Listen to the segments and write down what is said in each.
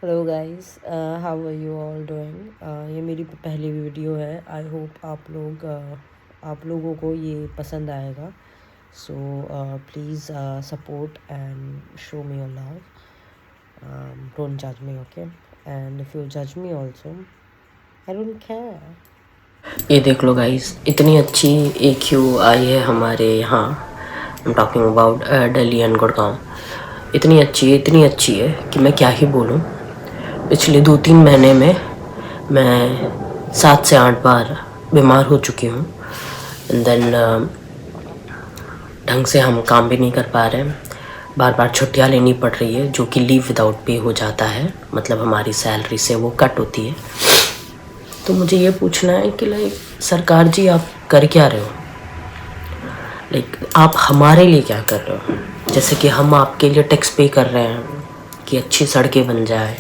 Hello guys, how are you all doing. ये मेरी पहली वीडियो है। आई होप आप लोगों को ये पसंद आएगा। So please support and show me your love. Don't जज मी, ओके? एंड इफ़ यू जज me also, I don't care. ये देख लो गाइस, इतनी अच्छी AQ आई है हमारे यहाँ। I am talking about Delhi and Gurgaon. इतनी अच्छी है कि मैं क्या ही बोलूँ। पिछले 2-3 महीने में मैं 7 से 8 बार बीमार हो चुकी हूँ। एंड देन ढंग से हम काम भी नहीं कर पा रहे हैं। बार बार छुट्टियाँ लेनी पड़ रही है, जो कि लीव विदाउट पे हो जाता है, मतलब हमारी सैलरी से वो कट होती है। तो मुझे ये पूछना है कि लाइक सरकार जी, आप कर क्या रहे हो? लाइक आप हमारे लिए क्या कर रहे हो? जैसे कि हम आपके लिए टैक्स पे कर रहे हैं कि अच्छी सड़कें बन जाए,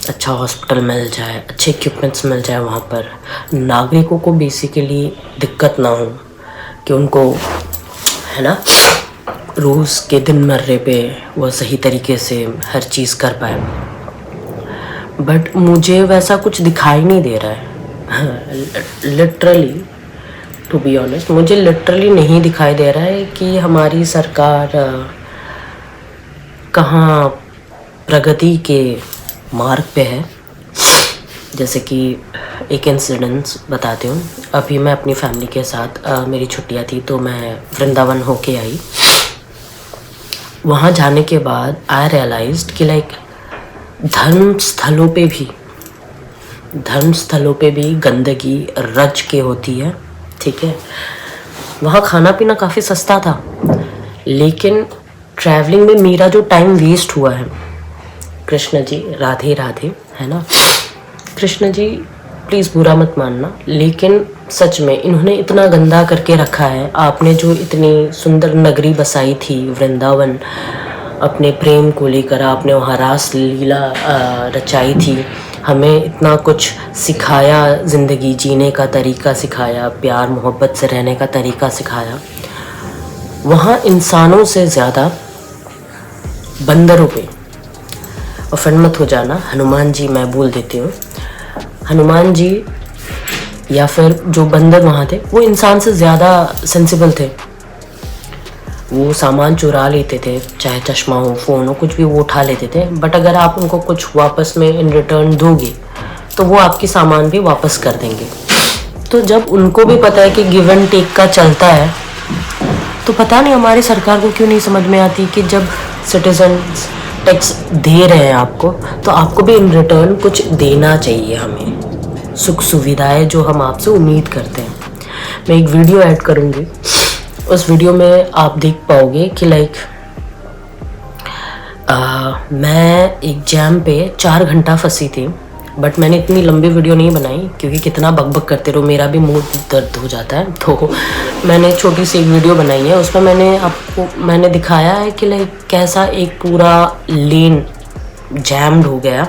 अच्छा हॉस्पिटल मिल जाए, अच्छे इक्विपमेंट्स मिल जाए, वहाँ पर नागरिकों को बेसिकली दिक्कत ना हो, कि उनको, है ना, रोज़ के दिन मर्रे पे वो सही तरीके से हर चीज़ कर पाए। बट मुझे वैसा कुछ दिखाई नहीं दे रहा है। लिटरली, टू बी ऑनेस्ट, मुझे लिटरली नहीं दिखाई दे रहा है कि हमारी सरकार कहाँ प्रगति के मार्ग पे है। जैसे कि एक इंसिडेंस बताती हूँ। अभी मैं अपनी फैमिली के साथ, मेरी छुट्टियाँ थी तो मैं वृंदावन होके आई। वहाँ जाने के बाद आई रियलाइज्ड कि लाइक धर्म स्थलों पे भी गंदगी रच के होती है, ठीक है। वहाँ खाना पीना काफ़ी सस्ता था, लेकिन ट्रैवलिंग में मेरा जो टाइम वेस्ट हुआ है, कृष्ण जी राधे राधे, है ना, कृष्ण जी प्लीज़ बुरा मत मानना, लेकिन सच में इन्होंने इतना गंदा करके रखा है। आपने जो इतनी सुंदर नगरी बसाई थी वृंदावन, अपने प्रेम को लेकर आपने वहाँ रास लीला रचाई थी, हमें इतना कुछ सिखाया, ज़िंदगी जीने का तरीका सिखाया, प्यार मोहब्बत से रहने का तरीका सिखाया। वहाँ इंसानों से ज़्यादा बंदरों पे, ऑफेंड मत हो जाना, हनुमान जी मैं बोल देती हूँ, हनुमान जी या फिर जो बंदर वहाँ थे वो इंसान से ज़्यादा सेंसिबल थे। वो सामान चुरा लेते थे, चाहे चश्मा हो, फ़ोन हो, कुछ भी वो उठा लेते थे। बट अगर आप उनको कुछ वापस में इन रिटर्न दोगे तो वो आपकी सामान भी वापस कर देंगे। तो जब उनको भी पता है कि गिव एंड टेक का चलता है, तो पता नहीं हमारी सरकार को क्यों नहीं समझ में आती कि जब सिटीजन्स टैक्स दे रहे हैं आपको, तो आपको भी इन रिटर्न कुछ देना चाहिए हमें, सुख सुविधाएं जो हम आपसे उम्मीद करते हैं। मैं एक वीडियो ऐड करूँगी, उस वीडियो में आप देख पाओगे कि लाइक मैं एक जैम पे 4 घंटा फंसी थी। बट मैंने इतनी लंबी वीडियो नहीं बनाई, क्योंकि कितना बकबक करते रहो, मेरा भी मूड दर्द हो जाता है। तो मैंने छोटी सी एक वीडियो बनाई है, उसमें मैंने दिखाया है कि लाइक कैसा एक पूरा लेन जैम्ड हो गया।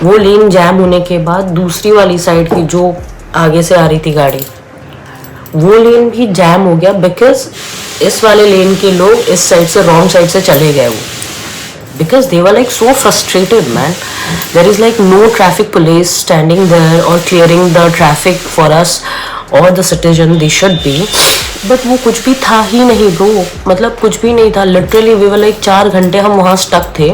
वो लेन जैम होने के बाद दूसरी वाली साइड की जो आगे से आ रही थी गाड़ी, वो लेन भी जैम हो गया, बिकॉज इस वाले लेन के लोग इस साइड से रॉन्ग साइड से चले गए। वो because they were like so frustrated, man. There is like no traffic police standing there or clearing the traffic for us or the citizen they should be, but वो कुछ भी था ही नहीं bro, मतलब कुछ भी नहीं था। literally we were like 4 घंटे हम वहाँ stuck थे।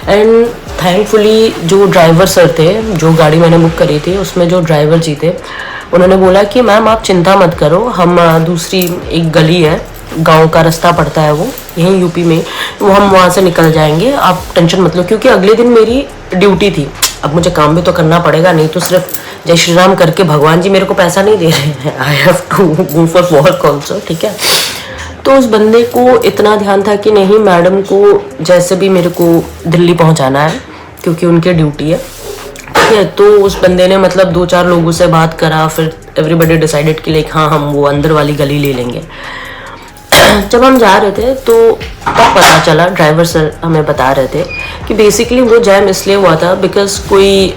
and thankfully जो ड्राइवर सर थे, जो गाड़ी मैंने बुक करी थी उसमें जो ड्राइवर जी थे, उन्होंने बोला कि मैम आप चिंता मत करो, हम दूसरी एक गली है, गांव का रास्ता पड़ता है वो यहीं यूपी में, वो हम वहाँ से निकल जाएंगे, आप टेंशन मत लो। क्योंकि अगले दिन मेरी ड्यूटी थी, अब मुझे काम भी तो करना पड़ेगा, नहीं तो सिर्फ जय श्री राम करके भगवान जी मेरे को पैसा नहीं दे रहे हैं, I have to go for work also, ठीक है। तो उस बंदे को इतना ध्यान था कि नहीं, मैडम को जैसे भी मेरे को दिल्ली पहुँचाना है क्योंकि उनकी ड्यूटी है, ठीक है। तो उस बंदे ने मतलब 2-4 लोगों से बात करा, फिर एवरीबडी डिसाइडेड कि लाइक हाँ, हम वो अंदर वाली गली ले लेंगे। जब हम जा रहे थे तो तब पता चला, ड्राइवर सर हमें बता रहे थे कि बेसिकली वो जैम इसलिए हुआ था बिकॉज कोई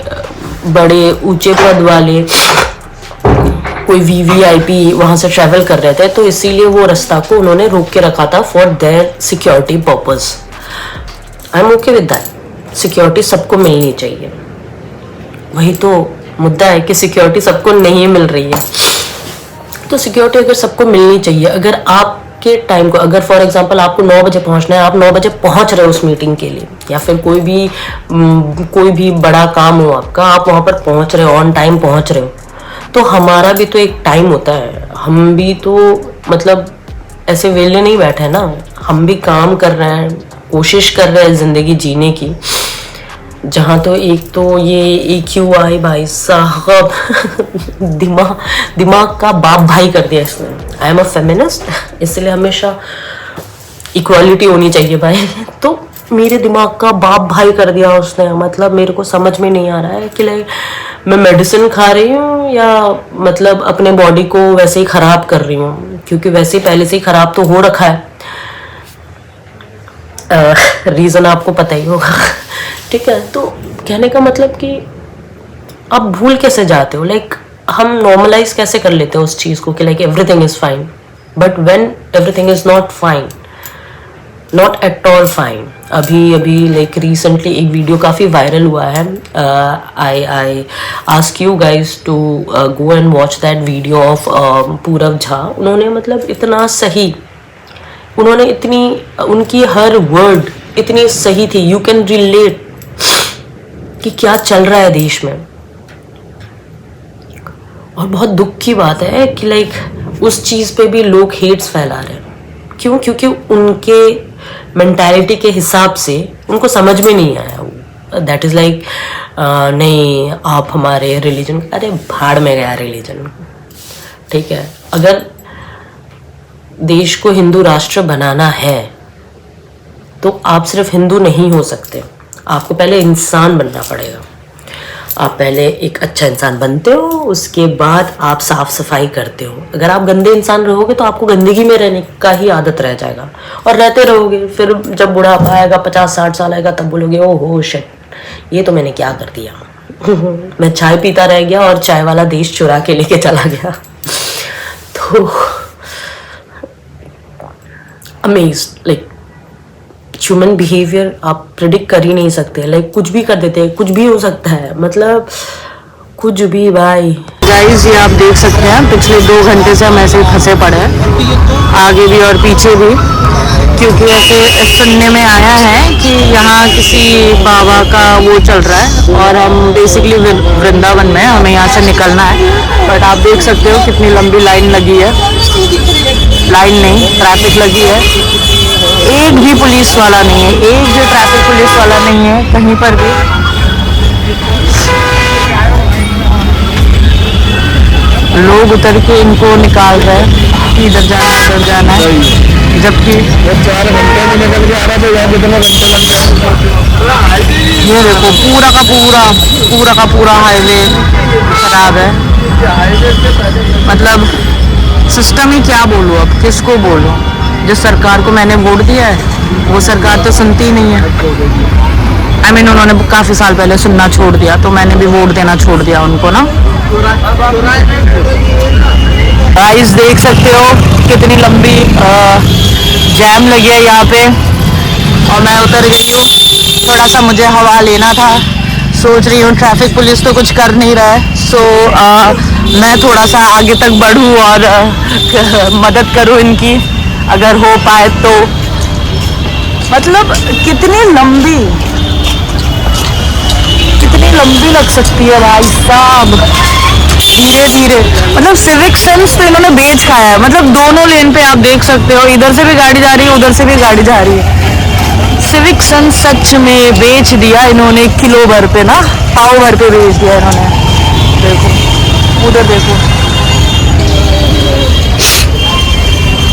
बड़े ऊंचे पद वाले, कोई VVIP वहाँ से ट्रैवल कर रहे थे, तो इसीलिए वो रास्ता को उन्होंने रोक के रखा था for their security purpose. I am okay with that, security सबको मिलनी चाहिए। वही तो मुद्दा है कि सिक्योरिटी सबको नहीं मिल रही है। तो सिक्योरिटी अगर सबको मिलनी चाहिए, अगर आपके टाइम को, अगर फॉर एग्जांपल आपको 9 बजे पहुंचना है, आप 9 बजे पहुंच रहे हो उस मीटिंग के लिए, या फिर कोई भी बड़ा काम हो आपका, आप वहां पर पहुंच रहे हो, ऑन टाइम पहुंच रहे हो, तो हमारा भी तो एक टाइम होता है। हम भी तो मतलब ऐसे वेले नहीं बैठे ना, हम भी काम कर रहे हैं, कोशिश कर रहे हैं जिंदगी जीने की। जहाँ तो एक तो ये AQI भाई साहब दिमाग का बाप भाई कर दिया इसने। आई एम अ फेमिनिस्ट, इसलिए हमेशा इक्वालिटी होनी चाहिए भाई। तो मेरे दिमाग का बाप भाई कर दिया उसने। मतलब मेरे को समझ में नहीं आ रहा है कि लाइक मैं मेडिसिन खा रही हूँ या मतलब अपने बॉडी को वैसे ही खराब कर रही हूँ, क्योंकि वैसे ही पहले से ही खराब तो हो रखा है। रीज़न आपको पता ही होगा। ठीक है, तो कहने का मतलब कि आप भूल कैसे जाते हो, लाइक हम नॉर्मलाइज कैसे कर लेते हैं उस चीज़ को कि like everything is fine, but when everything is not fine, not at all fine. अभी लाइक रिसेंटली एक वीडियो काफ़ी वायरल हुआ है। I ask you guys to go and watch that video of Purav Jha. उन्होंने मतलब इतना सही, उन्होंने इतनी, उनकी हर वर्ड इतनी सही थी, यू कैन रिलेट कि क्या चल रहा है देश में। और बहुत दुख की बात है कि लाइक उस चीज़ पे भी लोग हेट्स फैला रहे हैं। क्यों? क्योंकि उनके मेंटालिटी के हिसाब से उनको समझ में नहीं आया। दैट इज़ लाइक नहीं आप हमारे रिलीजन, अरे भाड़ में गया रिलीजन। ठीक है, अगर देश को हिंदू राष्ट्र बनाना है तो आप सिर्फ हिंदू नहीं हो सकते, आपको पहले इंसान बनना पड़ेगा। आप पहले एक अच्छा इंसान बनते हो, उसके बाद आप साफ सफाई करते हो। अगर आप गंदे इंसान रहोगे तो आपको गंदगी में रहने का ही आदत रह जाएगा और रहते रहोगे। फिर जब बुढ़ापा आएगा, 50-60 साल आएगा, तब बोलोगे ओहो शिट, ये तो मैंने क्या कर दिया। मैं चाय पीता रह गया और चाय वाला देश चुरा के लेके चला गया। तो अमेज्ड, लाइक ह्यूमन बिहेवियर आप प्रिडिक्ट कर ही नहीं सकते। लाइक कुछ भी कर देते हैं, कुछ भी हो सकता है, मतलब कुछ भी भाई। गाइस ये आप देख सकते हैं पिछले 2 घंटे से हम ऐसे ही फंसे पड़े हैं, आगे भी और पीछे भी, क्योंकि ऐसे सुनने में आया है कि यहाँ किसी बाबा का वो चल रहा है और हम बेसिकली वृंदावन में, हमें यहाँ से निकलना है। बट आप देख सकते हो कितनी लंबी लाइन लगी है, लाइन नहीं ट्रैफिक लगी है। एक भी पुलिस वाला नहीं है, एक भी ट्रैफिक पुलिस वाला नहीं है कहीं पर भी। लोग उतर के इनको निकाल रहे हैं कि इधर जाना है, उधर जाना है, जबकि 4 घंटे में निकल के आ रहा था, यहाँ कितने घंटे लग गए। ये देखो पूरा का पूरा हाईवे खराब है। मतलब सिस्टम ही क्या बोलूँ, अब किसको बोलूँ। जिस सरकार को मैंने वोट दिया है वो सरकार तो सुनती ही नहीं है। आई मीन उन्होंने काफ़ी साल पहले सुनना छोड़ दिया, तो मैंने भी वोट देना छोड़ दिया उनको ना। गाइस देख सकते हो कितनी लंबी जैम लगी है यहाँ पे, और मैं उतर गई हूँ। थोड़ा सा मुझे हवा लेना था, सोच रही हूँ ट्रैफिक पुलिस तो कुछ कर नहीं रहा है, सो मैं थोड़ा सा आगे तक बढ़ूँ और मदद करूँ इनकी, अगर हो पाए तो। मतलब कितनी लंबी लग सकती है भाई साहब, धीरे धीरे। मतलब सिविक सेंस तो इन्होंने बेच खाया है। मतलब दोनों लेन पे आप देख सकते हो, इधर से भी गाड़ी जा रही है, उधर से भी गाड़ी जा रही है। सिविक सेंस सच में बेच दिया इन्होंने, किलो भर पे ना, पाव भर पे बेच दिया इन्होंने। देखो उधर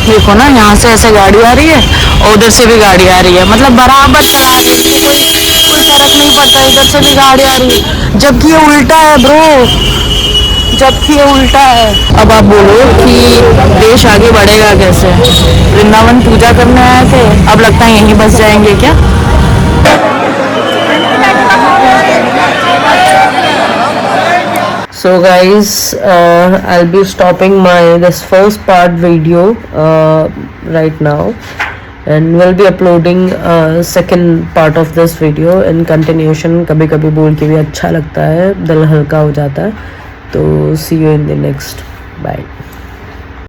देखो ना, यहाँ से ऐसे गाड़ी आ रही है और उधर से भी गाड़ी आ रही है, मतलब बराबर चला रही है, कोई फर्क नहीं पड़ता। इधर से भी गाड़ी आ रही है, जबकि ये उल्टा है ब्रो, जबकि ये उल्टा है। अब आप बोलो कि देश आगे बढ़ेगा कैसे। वृंदावन पूजा करने आए थे, अब लगता है यहीं बस जाएंगे क्या। So guys, I'll be stopping this first part video right now, and we'll be uploading second part of this video in continuation. कभी कभी बोल के भी अच्छा लगता है, दिल हल्का हो जाता है. तो see you in the next. Bye.